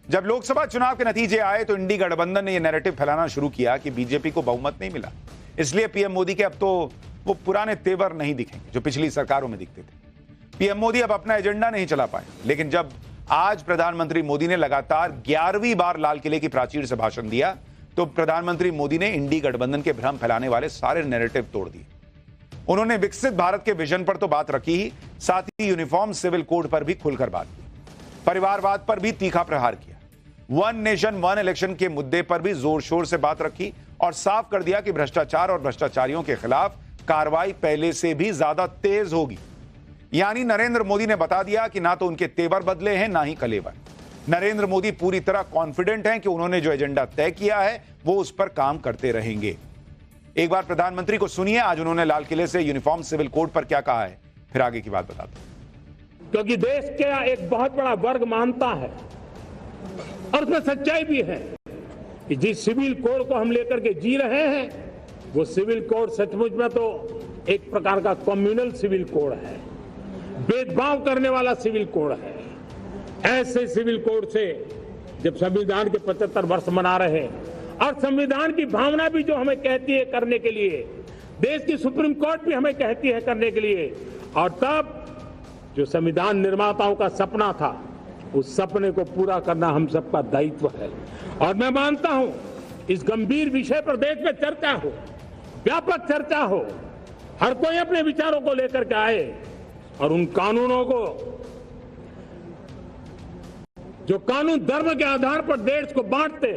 जब लोकसभा चुनाव के नतीजे आए तो इंडी गठबंधन ने यह नैरेटिव फैलाना शुरू किया कि बीजेपी को बहुमत नहीं मिला, इसलिए पीएम मोदी के अब तो वो पुराने तेवर नहीं दिखेंगे जो पिछली सरकारों में दिखते थे। पीएम मोदी अब अपना एजेंडा नहीं चला पाए। लेकिन जब आज प्रधानमंत्री मोदी ने लगातार 11वीं बार लाल किले की प्राचीर से भाषण दिया तो प्रधानमंत्री मोदी ने इंडी गठबंधन के भ्रम फैलाने वाले सारे नैरेटिव तोड़ दिए। उन्होंने विकसित भारत के विजन पर तो बात रखी ही, साथ ही यूनिफॉर्म सिविल कोड पर भी खुलकर बात की, परिवारवाद पर भी तीखा प्रहार किया, वन नेशन वन इलेक्शन के मुद्दे पर भी जोर शोर से बात रखी और साफ कर दिया कि भ्रष्टाचार और भ्रष्टाचारियों के खिलाफ कार्रवाई पहले से भी ज्यादा तेज होगी। यानी नरेंद्र मोदी ने बता दिया कि ना तो उनके तेवर बदले हैं ना ही कलेवर। नरेंद्र मोदी पूरी तरह कॉन्फिडेंट हैं कि उन्होंने जो एजेंडा तय किया है वो उस पर काम करते रहेंगे। एक बार प्रधानमंत्री को सुनिए, आज उन्होंने लाल किले से यूनिफॉर्म सिविल कोड पर क्या कहा है, फिर आगे की बात बताता हूं। क्योंकि देश का एक बहुत बड़ा वर्ग मानता है और उसमें सच्चाई भी है कि जिस सिविल कोड को हम लेकर के जी रहे हैं वो सिविल कोड सचमुच में तो एक प्रकार का कम्युनल सिविल कोड है, भेदभाव करने वाला सिविल कोड है। ऐसे सिविल कोड से जब संविधान के 75 वर्ष मना रहे हैं और संविधान की भावना भी जो हमें कहती है करने के लिए, देश की सुप्रीम कोर्ट भी हमें कहती है करने के लिए, और तब जो संविधान निर्माताओं का सपना था उस सपने को पूरा करना हम सबका दायित्व है। और मैं मानता हूं इस गंभीर विषय पर देश में चर्चा हो, व्यापक चर्चा हो, हर कोई अपने विचारों को लेकर के आए और उन कानूनों को जो कानून धर्म के आधार पर देश को बांटते,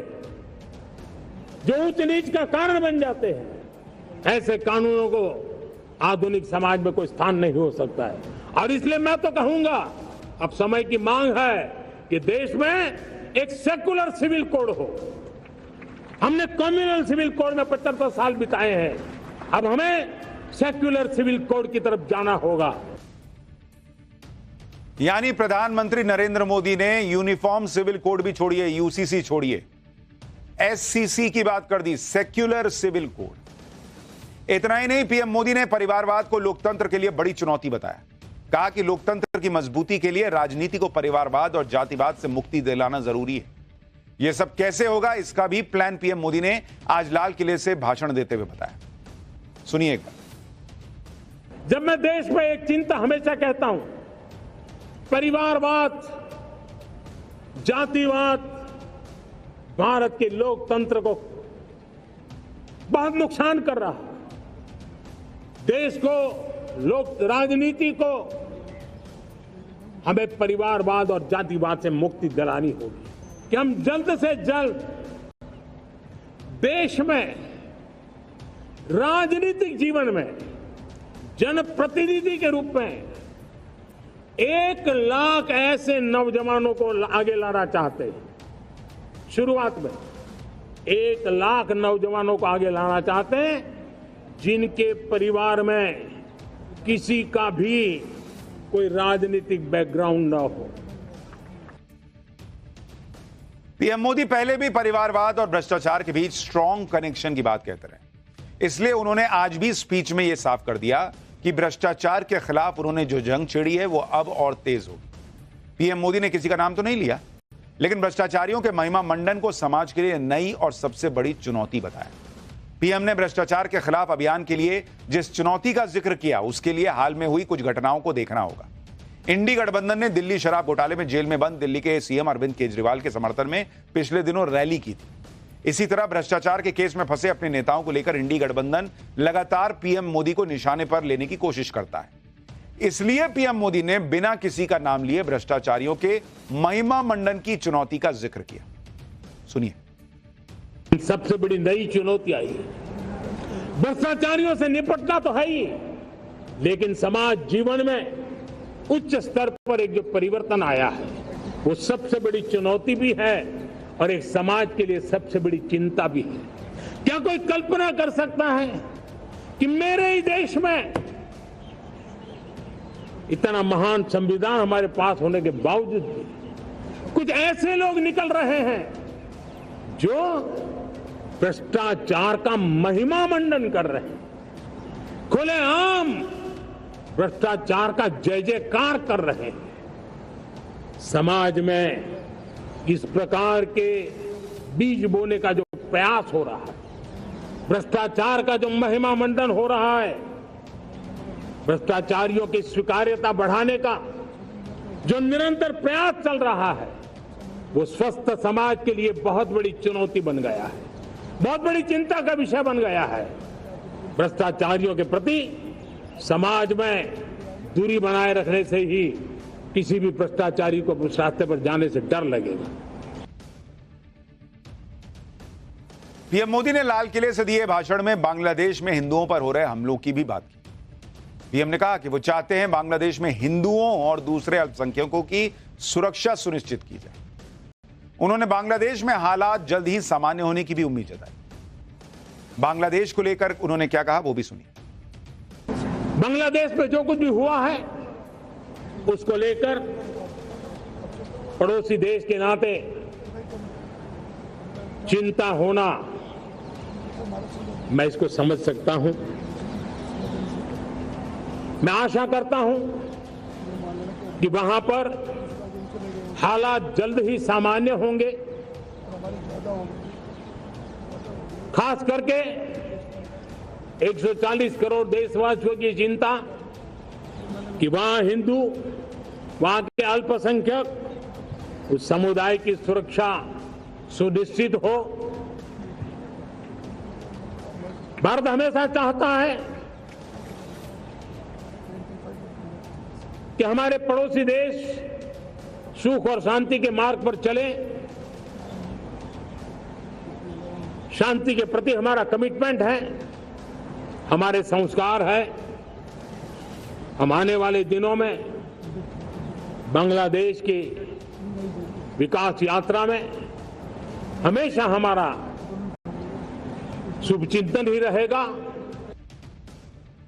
जो ऊंच नीच का कारण बन जाते हैं, ऐसे कानूनों को आधुनिक समाज में कोई स्थान नहीं हो सकता है। और इसलिए मैं तो कहूंगा अब समय की मांग है कि देश में एक सेकुलर सिविल कोड हो। हमने कम्युनल सिविल कोड में 75 साल बिताए हैं, अब हमें सेक्युलर सिविल कोड की तरफ जाना होगा। यानी प्रधानमंत्री नरेंद्र मोदी ने यूनिफॉर्म सिविल कोड भी छोड़िए, यूसीसी छोड़िए, एससीसी की बात कर दी, सेक्युलर सिविल कोड। इतना ही नहीं, पीएम मोदी ने परिवारवाद को लोकतंत्र के लिए बड़ी चुनौती बताया। कहा कि लोकतंत्र की मजबूती के लिए राजनीति को परिवारवाद और जातिवाद से मुक्ति दिलाना जरूरी है। यह सब कैसे होगा, इसका भी प्लान पीएम मोदी ने आज लाल किले से भाषण देते हुए बताया। सुनिए एक बार। जब मैं देश में एक चिंता हमेशा कहता हूं, परिवारवाद, जातिवाद भारत के लोकतंत्र को बहुत नुकसान कर रहा है। देश को, राजनीति को हमें परिवारवाद और जातिवाद से मुक्ति दिलानी होगी कि हम जल्द से जल्द देश में राजनीतिक जीवन में जनप्रतिनिधि के रूप में 1 लाख ऐसे नौजवानों को आगे लाना चाहते हैं। शुरुआत में 1 लाख नौजवानों को आगे लाना चाहते हैं जिनके परिवार में किसी का भी कोई राजनीतिक बैकग्राउंड न हो। पीएम मोदी पहले भी परिवारवाद और भ्रष्टाचार के बीच स्ट्रॉन्ग कनेक्शन की बात कहते रहे, इसलिए उन्होंने आज भी स्पीच में यह साफ कर दिया कि भ्रष्टाचार के खिलाफ उन्होंने जो जंग छेड़ी है वो अब और तेज होगी। पीएम मोदी ने किसी का नाम तो नहीं लिया, लेकिन भ्रष्टाचारियों के महिमा मंडन को समाज के लिए नई और सबसे बड़ी चुनौती बताया। पीएम ने भ्रष्टाचार के खिलाफ अभियान के लिए जिस चुनौती का जिक्र किया उसके लिए हाल में हुई कुछ घटनाओं को देखना होगा। इंडी गठबंधन ने दिल्ली शराब घोटाले में जेल में बंद दिल्ली के सीएम अरविंद केजरीवाल के समर्थन में पिछले दिनों रैली की थी। इसी तरह भ्रष्टाचार के केस में फंसे अपने नेताओं को लेकर इंडी गठबंधन लगातार पीएम मोदी को निशाने पर लेने की कोशिश करता है। इसलिए पीएम मोदी ने बिना किसी का नाम लिए भ्रष्टाचारियों के महिमा मंडन की चुनौती का जिक्र किया। सुनिए। सबसे बड़ी नई चुनौती आई है। भ्रष्टाचारियों से निपटना तो है ही, लेकिन समाज जीवन में उच्च स्तर पर एक जो परिवर्तन आया है वो सबसे बड़ी चुनौती भी है और एक समाज के लिए सबसे बड़ी चिंता भी है। क्या कोई कल्पना कर सकता है कि मेरे ही देश में इतना महान संविधान हमारे पास होने के बावजूद भी कुछ ऐसे लोग निकल रहे हैं जो भ्रष्टाचार का महिमा मंडन कर रहे हैं, खुलेआम भ्रष्टाचार का जय जयकार कर रहे हैं। समाज में इस प्रकार के बीज बोने का जो प्रयास हो रहा है, भ्रष्टाचार का जो महिमा मंडन हो रहा है, भ्रष्टाचारियों की स्वीकार्यता बढ़ाने का जो निरंतर प्रयास चल रहा है, वो स्वस्थ समाज के लिए बहुत बड़ी चुनौती बन गया है, बहुत बड़ी चिंता का विषय बन गया है। भ्रष्टाचारियों के प्रति समाज में दूरी बनाए रखने से ही किसी भी भ्रष्टाचारी को उस रास्ते पर जाने से डर लगेगा। पीएम मोदी ने लाल किले से दिए भाषण में बांग्लादेश में हिंदुओं पर हो रहे हमलों की भी बात की। पीएम ने कहा कि वो चाहते हैं बांग्लादेश में हिंदुओं और दूसरे अल्पसंख्यकों की सुरक्षा सुनिश्चित की जाए। उन्होंने बांग्लादेश में हालात जल्द ही सामान्य होने की भी उम्मीद जताई। बांग्लादेश को लेकर उन्होंने क्या कहा वो भी सुनिए। बांग्लादेश में जो कुछ भी हुआ है उसको लेकर पड़ोसी देश के नाते चिंता होना, मैं इसको समझ सकता हूं। मैं आशा करता हूं कि वहां पर हालात जल्द ही सामान्य होंगे। खास करके 140 करोड़ देशवासियों की चिंता कि वहां हिंदू, वहां के अल्पसंख्यक, उस समुदाय की सुरक्षा सुनिश्चित हो। भारत हमेशा चाहता है कि हमारे पड़ोसी देश सुख और शांति के मार्ग पर चले। शांति के प्रति हमारा कमिटमेंट है, हमारे संस्कार है। हम आने वाले दिनों में बांग्लादेश की विकास यात्रा में हमेशा हमारा शुभचिंतन ही रहेगा।